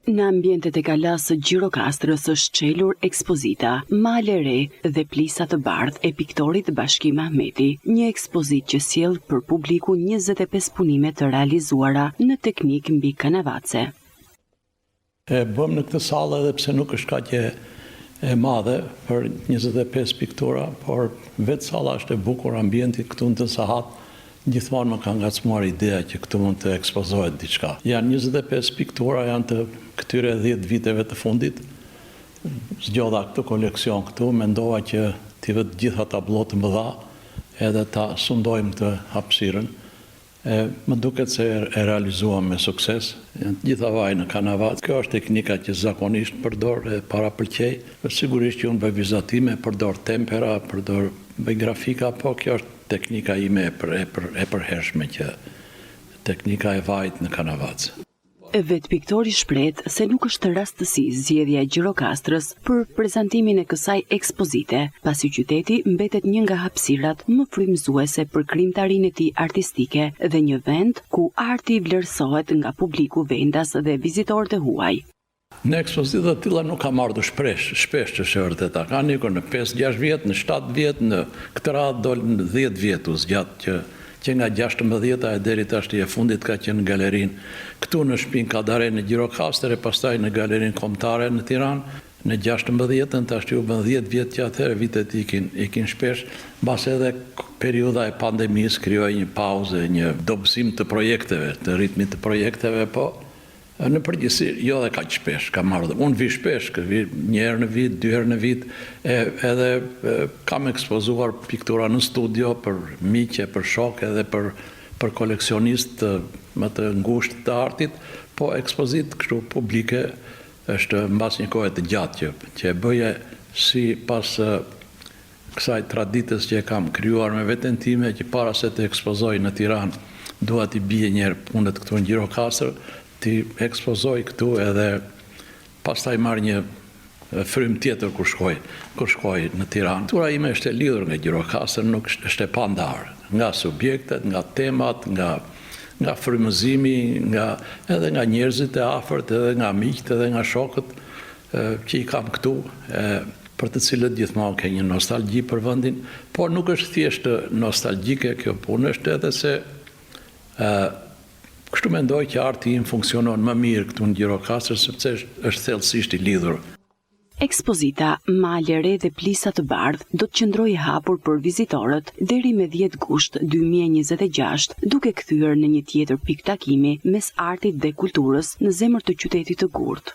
Në ambientet e Kalas së Gjirokastrës është çelur ekspozita Male Re dhe Plisa të Bardhë e piktorit Bashkim Ahmeti, një ekspozitë që sjell për publiku 25 punime të realizuara në teknik mbi kanavace. E bëm në këtë sallë edhe pse nuk është kaq e madhe për 25 piktura, por vetë salla është e bukur, ambienti këtu në të Sahat. Gjithmonë më ka ngacmuar ideja që këtu mund të ekspozohet diçka. Janë 25 piktura, janë të këtyre 10 viteve të fundit. Zgjodha këtë koleksion këtu, mendova që t'i vë të gjitha tablot të mëdha edhe ta sundojmë të hapësirën. Më duket se e realizuam me sukses. Janë të gjitha vaj në kanavac. Kjo është teknika që zakonisht përdor e para pëlqej. Sigurisht që unë bëj vizatime, përdor tempera, bëj grafika, po kjo është teknika ime e përhershme, që teknika e vajt në kanavac. Vetë piktori shpreh se nuk është rastësi zgjedhja e Gjirokastrës për prezantimin e kësaj ekspozite, pasi qyteti mbetet një nga hapësirat më frymëzuese për krijimtarinë e tij artistike dhe një vend ku arti vlerësohet nga publiku vendas dhe vizitorët e huaj. Në ekspozita të tilla nuk ka marrë shpesh që është e vërteta. Ka nikur në 5-6 vjet, në 7 vjet, në këtë radhë dol në 10 vjet u zgjat që nga 16-a e deri tash e fundit ka qenë në galerinë këtu në shtëpinë Kadare në Gjirokastër e pastaj në galerinë kombëtare në Tiranë. Në 16-ën tash u bën 10 vjet që atëherë vitet ikin shpesh, mbas edhe periudha e pandemisë krijoi një pauzë, një dobësim të projekteve, të ritmit të projekteve, po në përgjithësi jo dhe kaq shpesh ka marrë. Unë vi shpesh, një herë në vit, 2 herë në vit, edhe kam ekspozuar piktura në studio për miqe, për shok edhe për koleksionistë më të ngushtë të artit, po ekspozitë kështu publike është mbas një kohe të gjatë që e bëje si pas kësaj traditës që e kam krijuar me veten time, që para se të ekspozoj në Tiranë, dua t'i bie një herë punët këtu në Gjirokastër, t'i ekspozoj këtu edhe pastaj marr një frym tjetër kur shkoj në Tiranë. Tura ime është e lidhur nga Gjirokastër, nuk është e pandarë, nga subjektet, nga temat, nga frymëzimi, edhe nga njerëzit e afërt, edhe nga miqt, edhe nga shokët që i kam këtu, për të cilët gjithmonë ke një nostalgji për vendin, por nuk është thjesht nostalgjike kjo punë, është edhe se kështu mendoj që arti im funksionon më mirë këtu në Gjirokastër, sepse është thellësisht i lidhur. Ekspozita Male Re dhe Plisa të Bardhë do të qëndrojë hapur për vizitorët deri me 10 gusht 2026, duke kthyer në një tjetër pikë takimi mes artit dhe kulturës në zemër të qytetit të Gurtë.